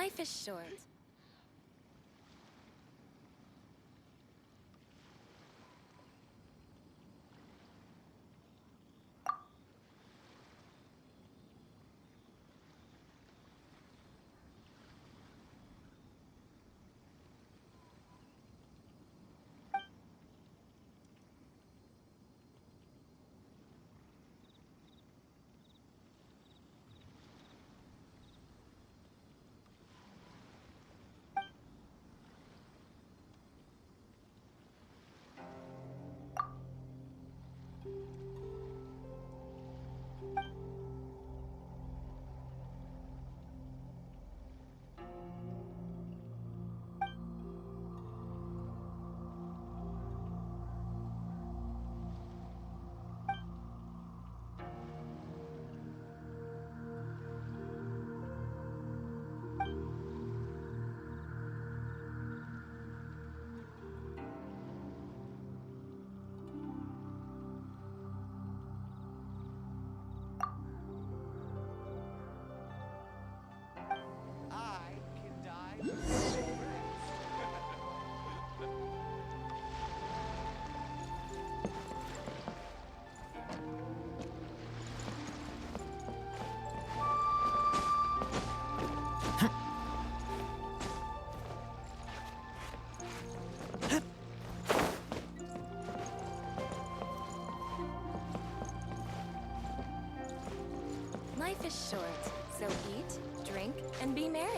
Life is short. I can die with my friends. Life is short, so eat, drink, and be merry.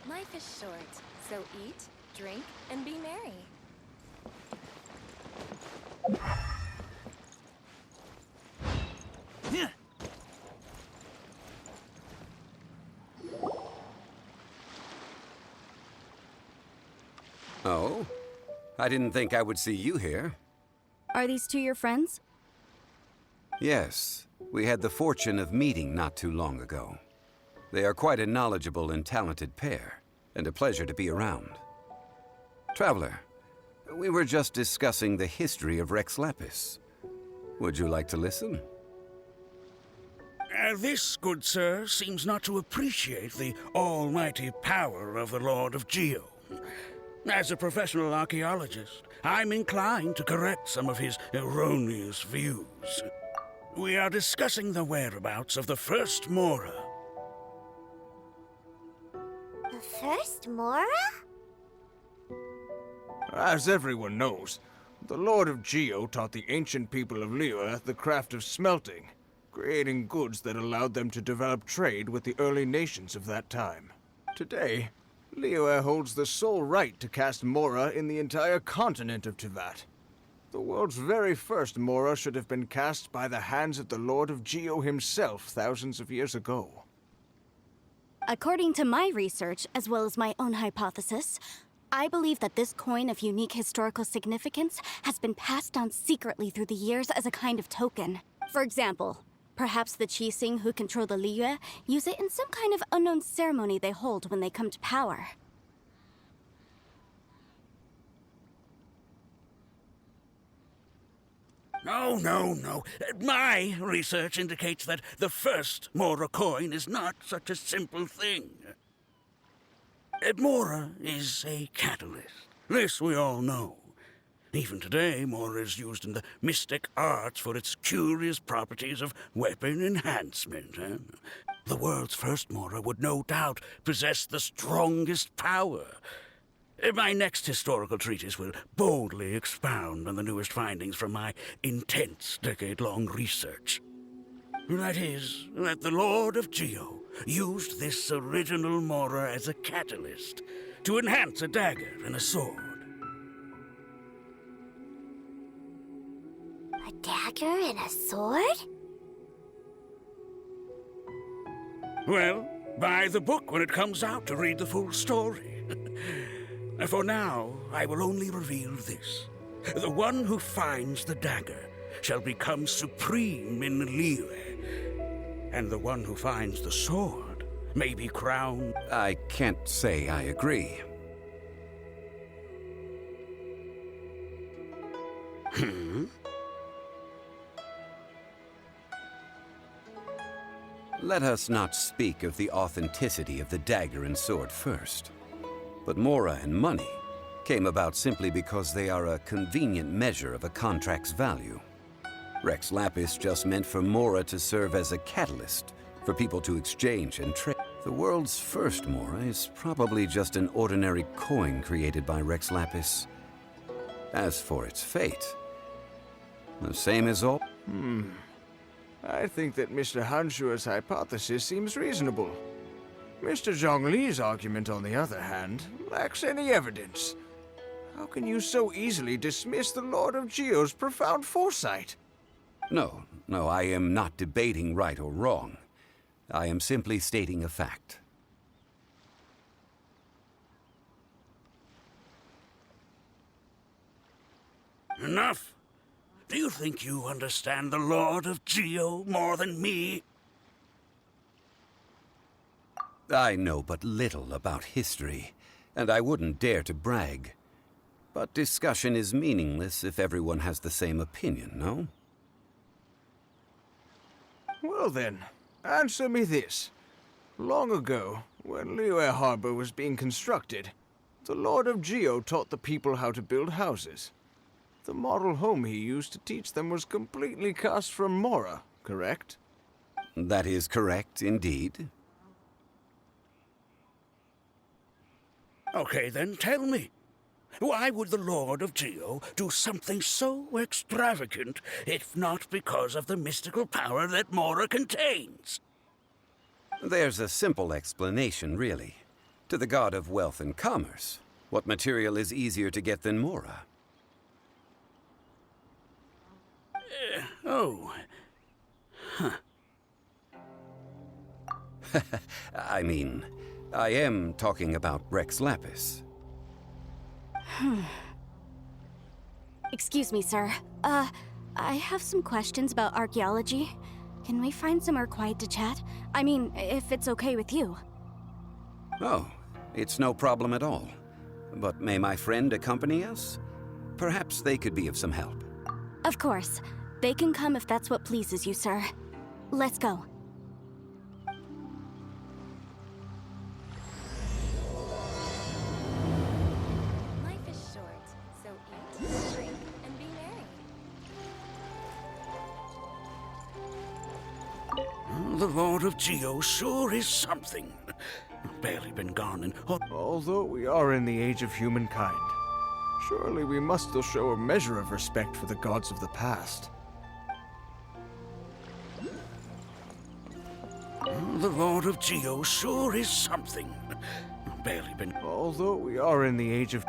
Life is short, so eat, drink, and be merry. Oh? I didn't think I would see you here. Are these two your friends? Yes, we had the fortune of meeting not too long ago. They are quite a knowledgeable and talented pair, and a pleasure to be around. Traveler, we were just discussing the history of Rex Lapis. Would you like to listen? This, good sir, seems not to appreciate the almighty power of the Lord of Geo. As a professional archaeologist, I'm inclined to correct some of his erroneous views. We are discussing the whereabouts of the first Mora. The first Mora? As everyone knows, the Lord of Geo taught the ancient people of Liyue the craft of smelting, creating goods that allowed them to develop trade with the early nations of that time. Today, Liyue holds the sole right to cast Mora in the entire continent of Teyvat. The world's very first Mora should have been cast by the hands of the Lord of Geo himself thousands of years ago. According to my research, as well as my own hypothesis, I believe that this coin of unique historical significance has been passed down secretly through the years as a kind of token. For example, perhaps the Qixing who control the Liyue use it in some kind of unknown ceremony they hold when they come to power. No. My research indicates that the first Mora coin is not such a simple thing. Mora is a catalyst. This we all know. Even today, Mora is used in the mystic arts for its curious properties of weapon enhancement. The world's first Mora would no doubt possess the strongest power. My next historical treatise will boldly expound on the newest findings from my intense decade-long research. That is, that the Lord of Geo used this original Mora as a catalyst to enhance a dagger and a sword. A dagger and a sword? Well, buy the book when it comes out to read the full story. For now, I will only reveal this. The one who finds the dagger shall become supreme in Liyue, and the one who finds the sword may be crowned... I can't say I agree. Let us not speak of the authenticity of the dagger and sword first. But Mora and money came about simply because they are a convenient measure of a contract's value. Rex Lapis just meant for Mora to serve as a catalyst for people to exchange and trade. The world's first Mora is probably just an ordinary coin created by Rex Lapis. As for its fate, the same as all... I think that Mr. Hanshua's hypothesis seems reasonable. Mr. Zhongli's argument, on the other hand, lacks any evidence. How can you so easily dismiss the Lord of Geo's profound foresight? No, I am not debating right or wrong. I am simply stating a fact. Enough! Do you think you understand the Lord of Geo more than me? I know but little about history, and I wouldn't dare to brag. But discussion is meaningless if everyone has the same opinion, no? Well then, answer me this. Long ago, when Liyue Harbor was being constructed, the Lord of Geo taught the people how to build houses. The model home he used to teach them was completely cast from Mora, correct? That is correct, indeed. Okay, then tell me. Why would the Lord of Geo do something so extravagant if not because of the mystical power that Mora contains? There's a simple explanation, really. To the god of wealth and commerce, what material is easier to get than Mora? Oh. Huh. I mean, I am talking about Rex Lapis. Excuse me, sir. I have some questions about archaeology. Can we find somewhere quiet to chat? I mean, if it's okay with you. Oh, it's no problem at all. But may my friend accompany us? Perhaps they could be of some help. Of course. They can come if that's what pleases you, sir. Let's go. Life is short, so eat, drink, and be merry. The Lord of Geo sure is something. Barely been gone in... Although we are in the age of humankind, surely we must still show a measure of respect for the gods of the past. The Lord of Geo sure is something. Barely been... Although we are in the age of...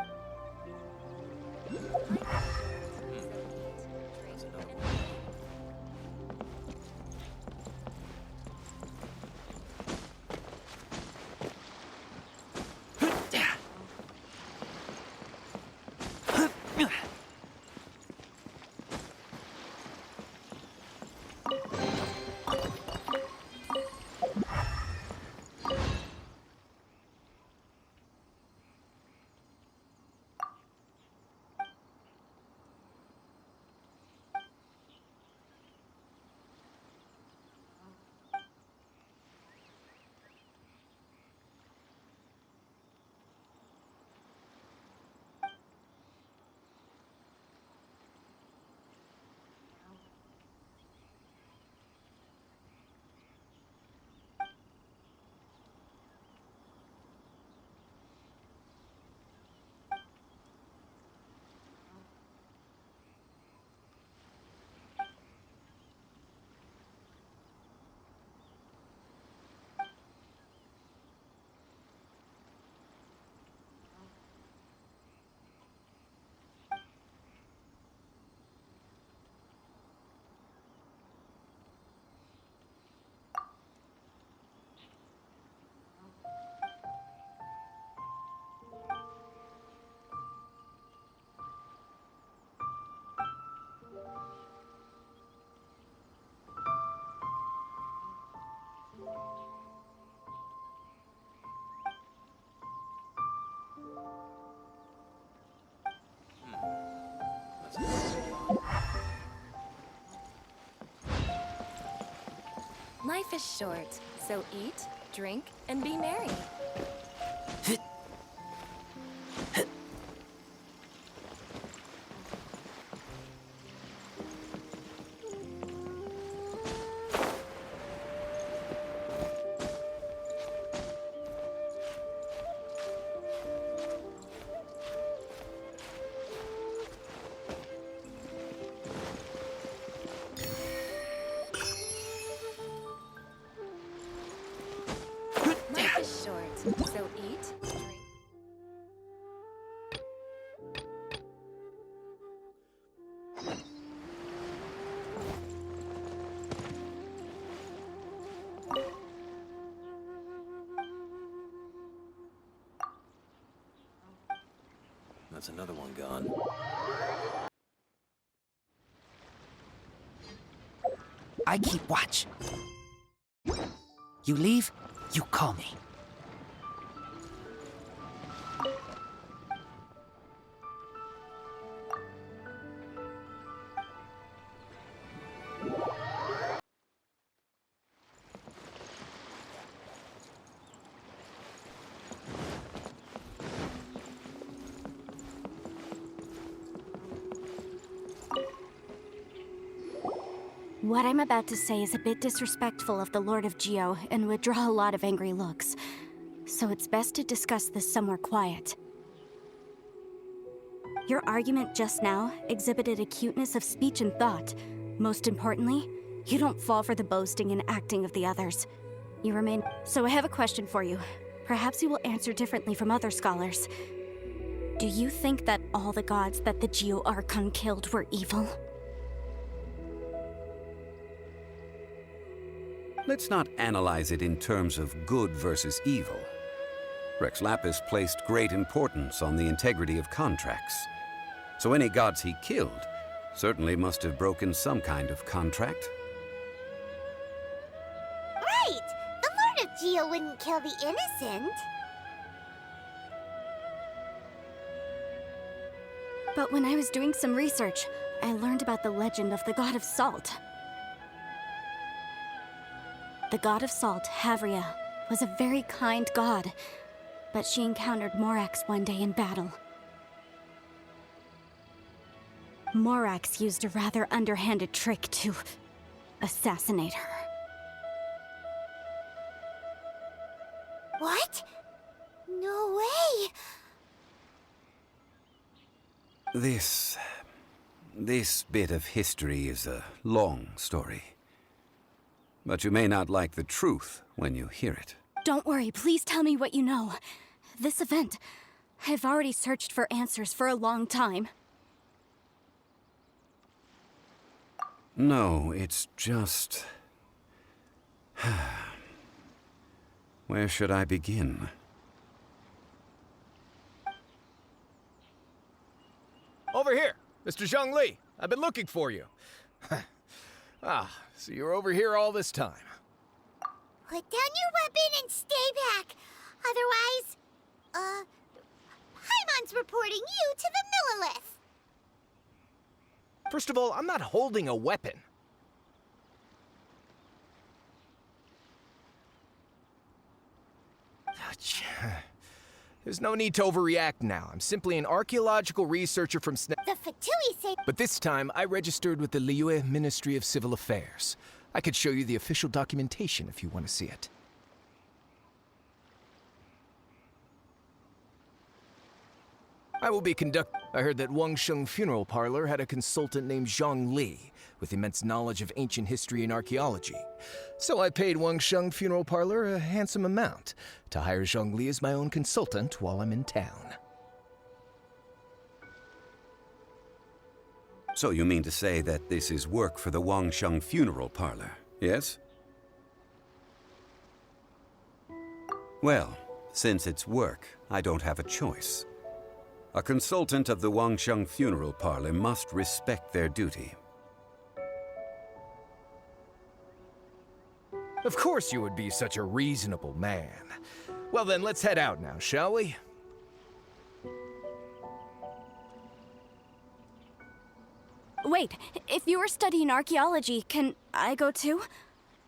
Life is short, so eat, drink, and be merry. Life is short, so eat, drink. That's another one gone. I keep watch. You leave, you call me. What I'm about to say is a bit disrespectful of the Lord of Geo and would draw a lot of angry looks. So it's best to discuss this somewhere quiet. Your argument just now exhibited acuteness of speech and thought. Most importantly, you don't fall for the boasting and acting of the others. You remain. So I have a question for you. Perhaps you will answer differently from other scholars. Do you think that all the gods that the Geo-Archon killed were evil? Let's not analyze it in terms of good versus evil. Rex Lapis placed great importance on the integrity of contracts. So any gods he killed certainly must have broken some kind of contract. Right! The Lord of Geo wouldn't kill the innocent. But when I was doing some research, I learned about the legend of the god of salt. The god of salt, Havria, was a very kind god, but she encountered Morax one day in battle. Morax used a rather underhanded trick to assassinate her. What? No way! This bit of history is a long story. But you may not like the truth when you hear it. Don't worry, please tell me what you know. This event, I've already searched for answers for a long time. No, it's just... Where should I begin? Over here, Mr. Zhongli. I've been looking for you. So you're over here all this time. Put down your weapon and stay back. Otherwise, Paimon's reporting you to the Millilith. First of all, I'm not holding a weapon. There's no need to overreact now. I'm simply an archaeological researcher from The Fatui say... But this time, I registered with the Liyue Ministry of Civil Affairs. I could show you the official documentation if you want to see it. I will be I heard that Wangsheng Funeral Parlor had a consultant named Zhang Li, with immense knowledge of ancient history and archaeology. So I paid Wangsheng Funeral Parlor a handsome amount to hire Zhang Li as my own consultant while I'm in town. So you mean to say that this is work for the Wangsheng Funeral Parlor, yes? Well, since it's work, I don't have a choice. A consultant of the Wangsheng Funeral Parlor must respect their duty. Of course you would be such a reasonable man. Well then, let's head out now, shall we? Wait, if you are studying archaeology, can I go too?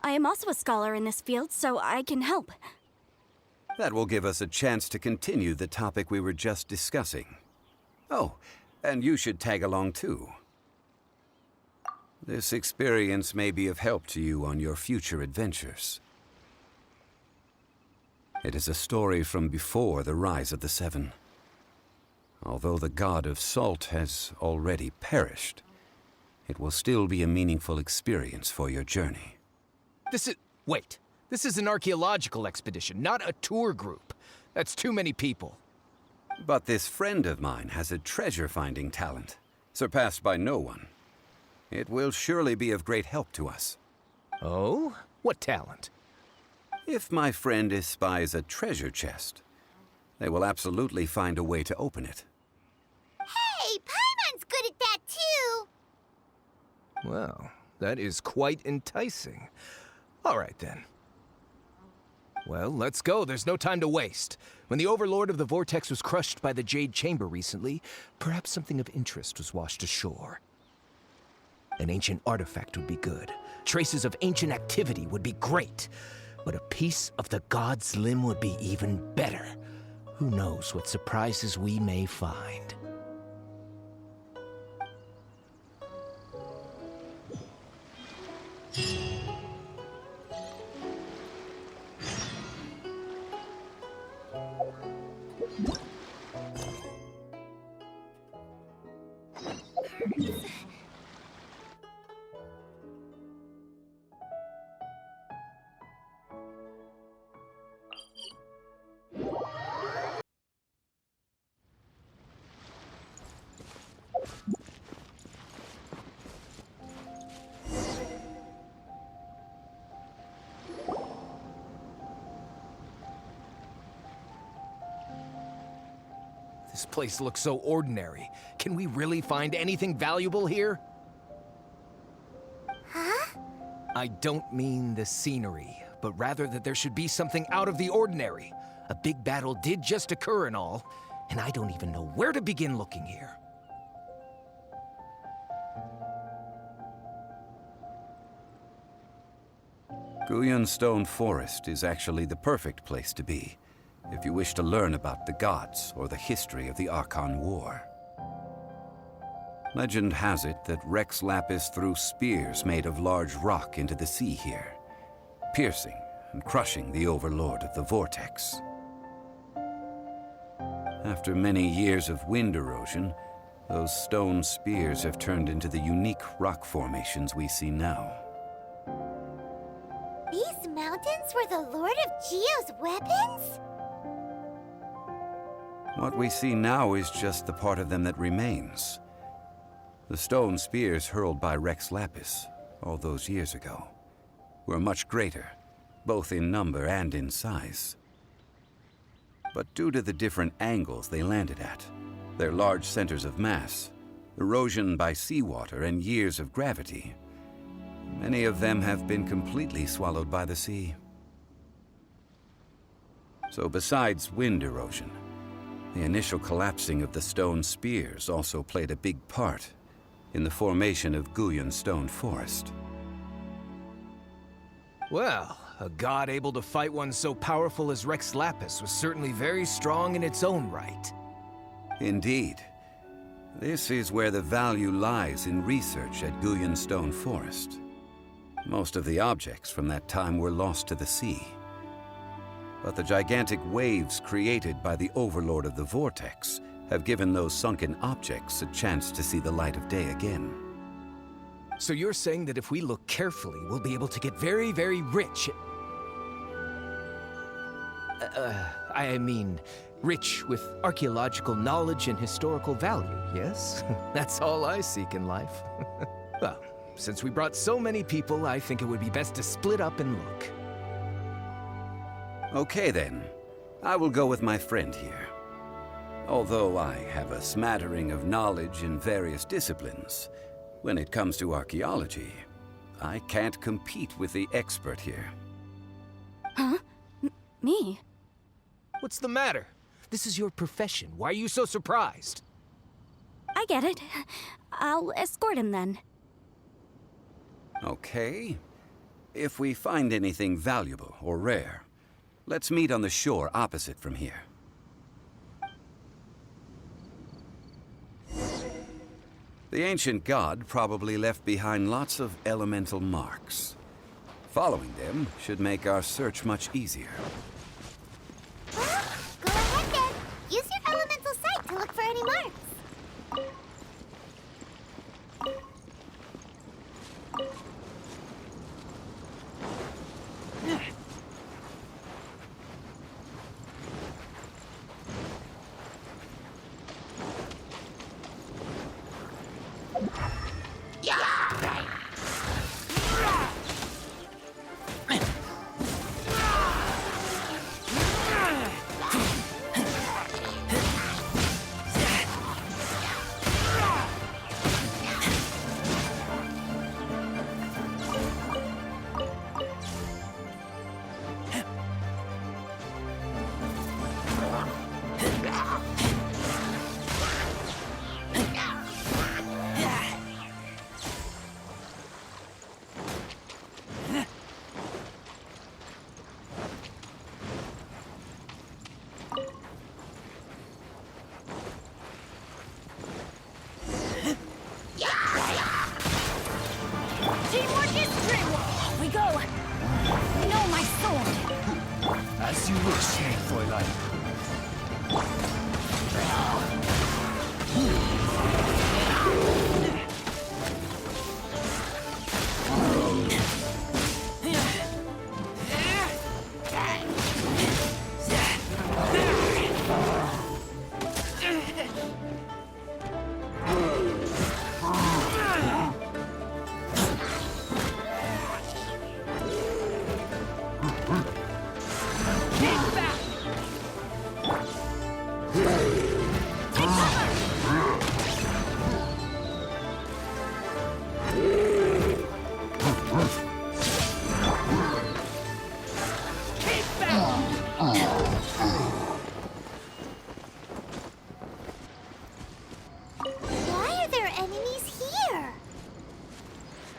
I am also a scholar in this field, so I can help. That will give us a chance to continue the topic we were just discussing. Oh, and you should tag along too. This experience may be of help to you on your future adventures. It is a story from before the rise of the Seven. Although the god of salt has already perished, it will still be a meaningful experience for your journey. Wait. This is an archaeological expedition, not a tour group. That's too many people. But this friend of mine has a treasure-finding talent, surpassed by no one. It will surely be of great help to us. Oh? What talent? If my friend espies a treasure chest, they will absolutely find a way to open it. Hey, Paimon's good at that too! Well, that is quite enticing. All right then. Well, let's go. There's no time to waste. When the Overlord of the Vortex was crushed by the Jade Chamber recently, perhaps something of interest was washed ashore. An ancient artifact would be good. Traces of ancient activity would be great. But a piece of the god's limb would be even better. Who knows what surprises we may find. This place looks so ordinary. Can we really find anything valuable here? Huh? I don't mean the scenery, but rather that there should be something out of the ordinary. A big battle did just occur and all, and I don't even know where to begin looking here. Guyun Stone Forest is actually the perfect place to be if you wish to learn about the gods or the history of the Archon War. Legend has it that Rex Lapis threw spears made of large rock into the sea here, piercing and crushing the Overlord of the Vortex. After many years of wind erosion, those stone spears have turned into the unique rock formations we see now. These mountains were the Lord of Geo's weapons? What we see now is just the part of them that remains. The stone spears hurled by Rex Lapis all those years ago were much greater, both in number and in size. But due to the different angles they landed at, their large centers of mass, erosion by seawater, and years of gravity, many of them have been completely swallowed by the sea. So besides wind erosion, the initial collapsing of the stone spears also played a big part in the formation of Guyun Stone Forest. Well, a god able to fight one so powerful as Rex Lapis was certainly very strong in its own right. Indeed. This is where the value lies in research at Guyun Stone Forest. Most of the objects from that time were lost to the sea. But the gigantic waves created by the Overlord of the Vortex have given those sunken objects a chance to see the light of day again. So you're saying that if we look carefully, we'll be able to get very, very rich. I mean, rich with archaeological knowledge and historical value, yes? That's all I seek in life. Well, since we brought so many people, I think it would be best to split up and look. Okay then, I will go with my friend here. Although I have a smattering of knowledge in various disciplines, when it comes to archaeology, I can't compete with the expert here. Huh? Me? What's the matter? This is your profession. Why are you so surprised? I get it. I'll escort him then. Okay. If we find anything valuable or rare, let's meet on the shore opposite from here. The ancient god probably left behind lots of elemental marks. Following them should make our search much easier. Well, go ahead then. Use your elemental sight to look for any marks. As you wish, Fräulein.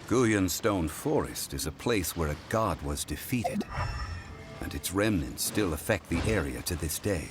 Guyon Stone Forest is a place where a god was defeated, and its remnants still affect the area to this day.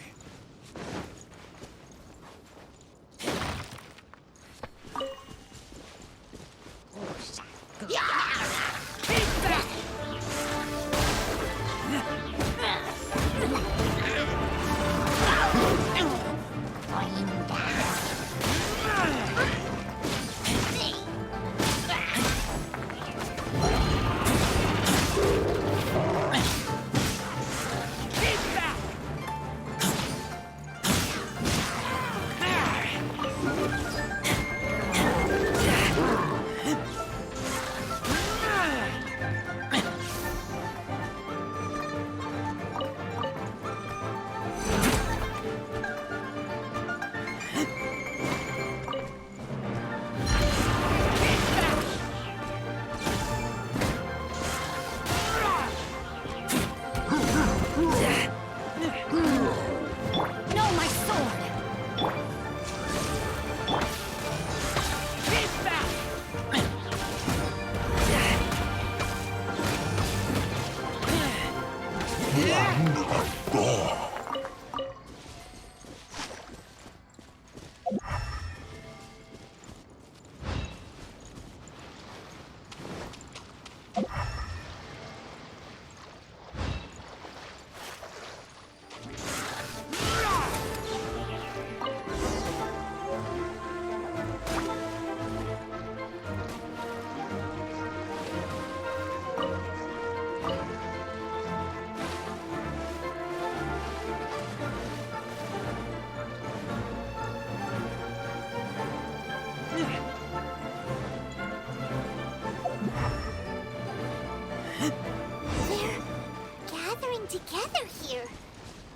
Together here.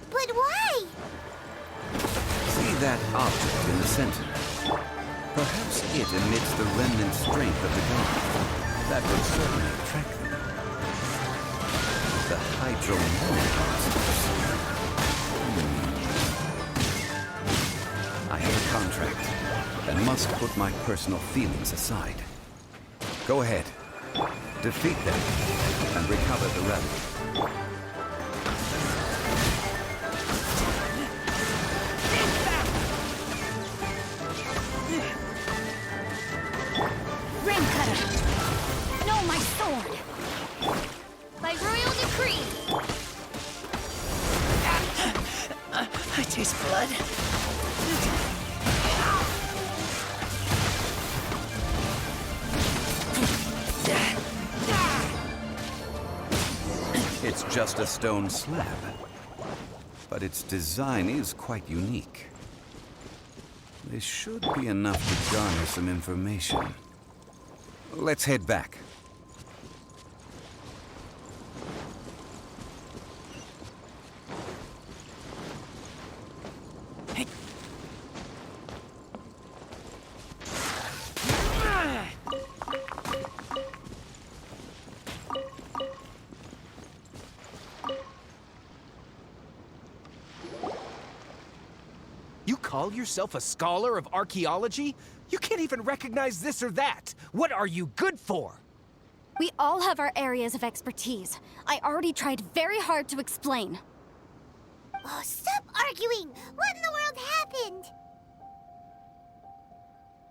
But why? See that object in the center? Perhaps it emits the remnant strength of the god. That would certainly attract them. The I have a contract and must put my personal feelings aside. Go ahead. Defeat them and recover the relic. By royal decree. I taste blood. It's just a stone slab, but its design is quite unique. This should be enough to garner some information. Let's head back. You call yourself a scholar of archaeology? You can't even recognize this or that. What are you good for? We all have our areas of expertise. I already tried very hard to explain. Oh, stop arguing! What in the world happened?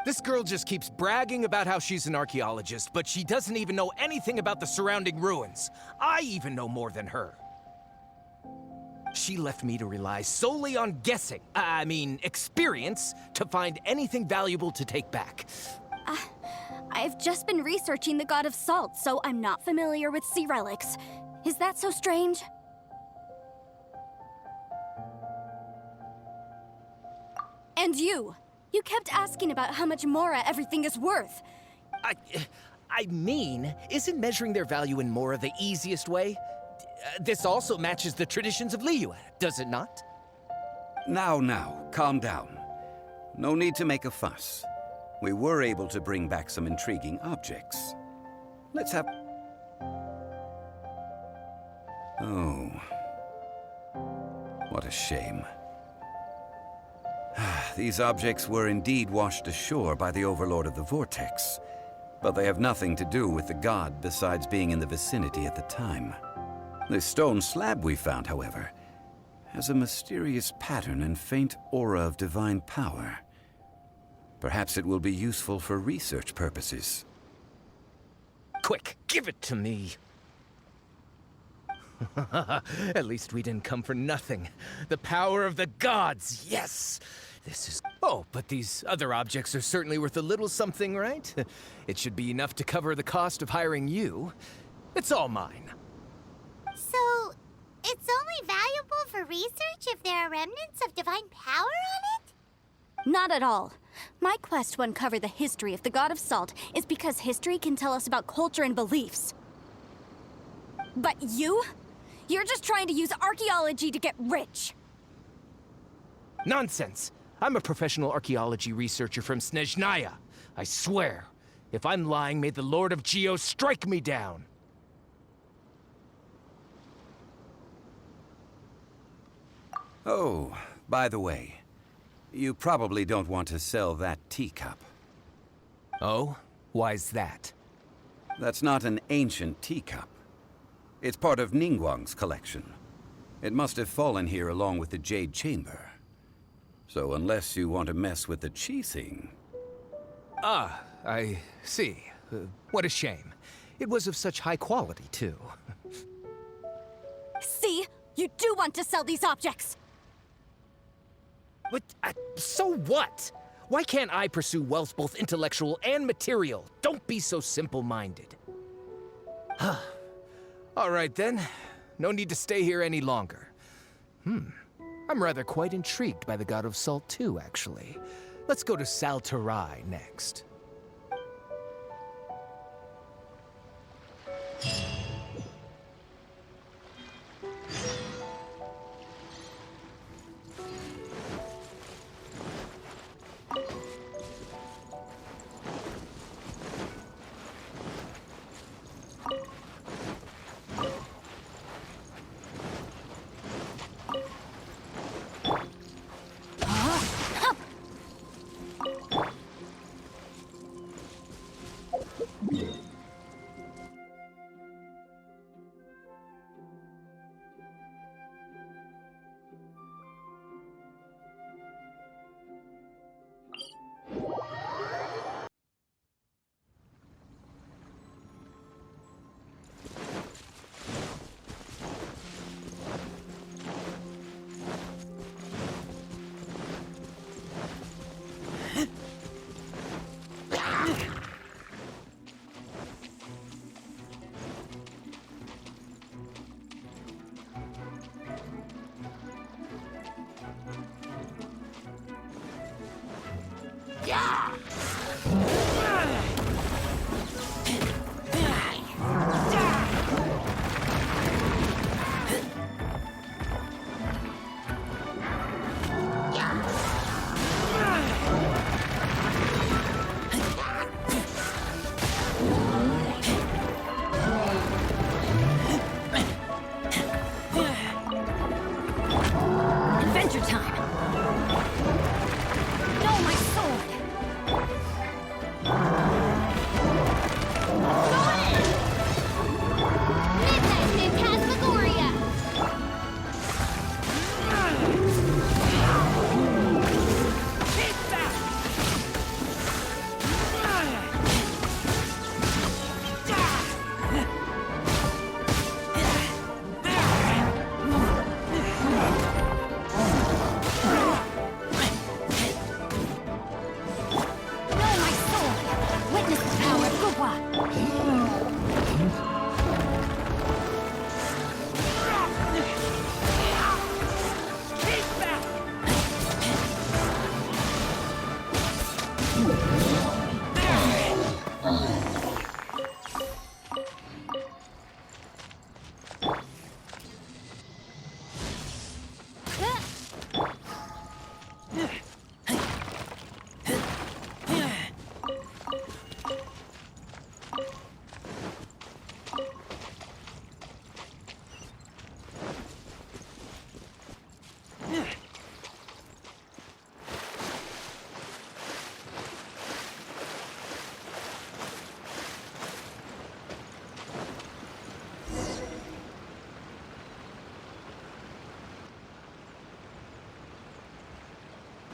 This girl just keeps bragging about how she's an archaeologist, but she doesn't even know anything about the surrounding ruins. I even know more than her. She left me to rely solely on guessing, experience, to find anything valuable to take back. I've just been researching the god of salt, so I'm not familiar with sea relics. Is that so strange? And you kept asking about how much Mora everything is worth. Isn't measuring their value in Mora the easiest way? This also matches the traditions of Liyue, does it not? Now, calm down. No need to make a fuss. We were able to bring back some intriguing objects. Let's have... Oh. What a shame. These objects were indeed washed ashore by the Overlord of the Vortex. but they have nothing to do with the god besides being in the vicinity at the time. This stone slab we found, however, has a mysterious pattern and faint aura of divine power. Perhaps it will be useful for research purposes. Quick, give it to me! At least we didn't come for nothing. The power of the gods, yes! This is... Oh, but these other objects are certainly worth a little something, right? It should be enough to cover the cost of hiring you. It's all mine. So, it's only valuable for research if there are remnants of divine power on it? Not at all. My quest to uncover the history of the God of Salt is because history can tell us about culture and beliefs. But you? You're just trying to use archaeology to get rich. Nonsense! I'm a professional archaeology researcher from Snezhnaya. I swear, if I'm lying, may the Lord of Geo strike me down. Oh, by the way, you probably don't want to sell that teacup. Oh? Why's that? That's not an ancient teacup. It's part of Ningguang's collection. It must have fallen here along with the Jade Chamber. So unless you want to mess with the Qixing... Ah, I see. What a shame. It was of such high quality, too. See? You do want to sell these objects! But, so what? Why can't I pursue wealth both intellectual and material? Don't be so simple-minded. All right, then. No need to stay here any longer. I'm rather quite intrigued by the God of Salt, too, actually. Let's go to Saltarai next.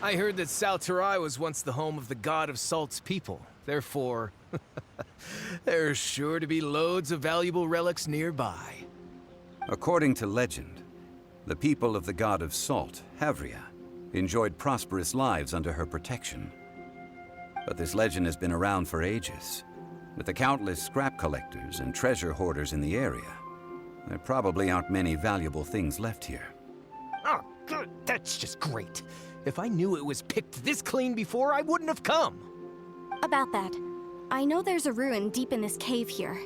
I heard that Teil was once the home of the god of Salt's people. Therefore, there's sure to be loads of valuable relics nearby. According to legend, the people of the god of Salt, Havria, enjoyed prosperous lives under her protection. But this legend has been around for ages. With the countless scrap collectors and treasure hoarders in the area, there probably aren't many valuable things left here. Oh, good. That's just great. If I knew it was picked this clean before, I wouldn't have come. About that, I know there's a ruin deep in this cave here.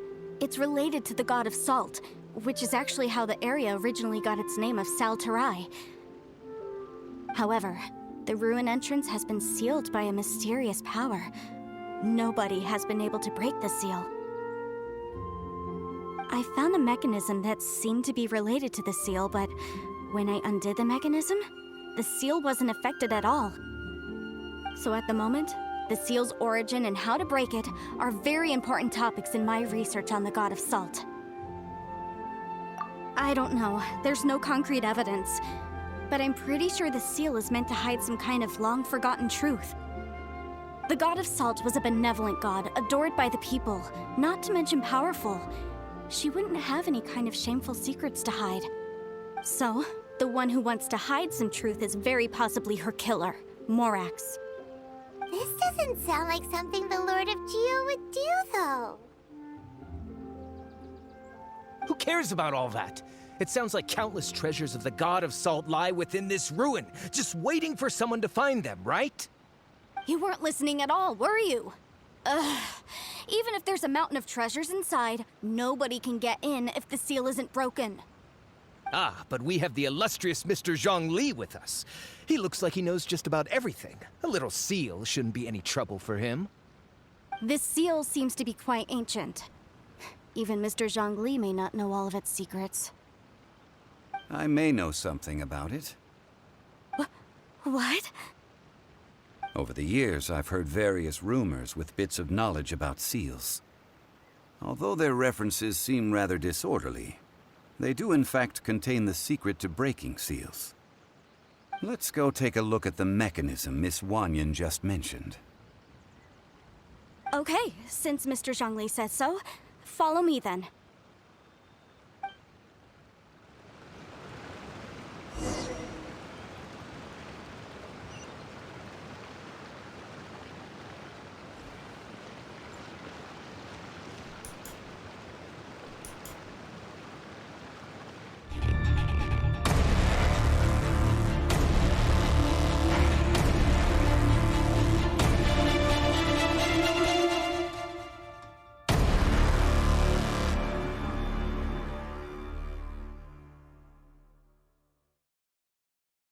It's related to the god of Salt, which is actually how the area originally got its name of Teil. However, the ruin entrance has been sealed by a mysterious power. Nobody has been able to break the seal. I found a mechanism that seemed to be related to the seal, but when I undid the mechanism, the seal wasn't affected at all. So at the moment, the seal's origin and how to break it are very important topics in my research on the god of Salt. I don't know, there's no concrete evidence, but I'm pretty sure the seal is meant to hide some kind of long-forgotten truth. The god of Salt was a benevolent god, adored by the people, not to mention powerful. She wouldn't have any kind of shameful secrets to hide. So, the one who wants to hide some truth is very possibly her killer, Morax. This doesn't sound like something the Lord of Geo would do, though. Who cares about all that? It sounds like countless treasures of the god of Salt lie within this ruin, just waiting for someone to find them, right? You weren't listening at all, were you? Ugh. Even if there's a mountain of treasures inside, nobody can get in if the seal isn't broken. Ah, but we have the illustrious Mr. Zhongli with us. He looks like he knows just about everything. A little seal shouldn't be any trouble for him. This seal seems to be quite ancient. Even Mr. Zhongli may not know all of its secrets. I may know something about it. What? Over the years, I've heard various rumors with bits of knowledge about seals. Although their references seem rather disorderly, they do in fact contain the secret to breaking seals. Let's go take a look at the mechanism Miss Wanyan just mentioned. Okay, since Mr. Zhongli says so, follow me then.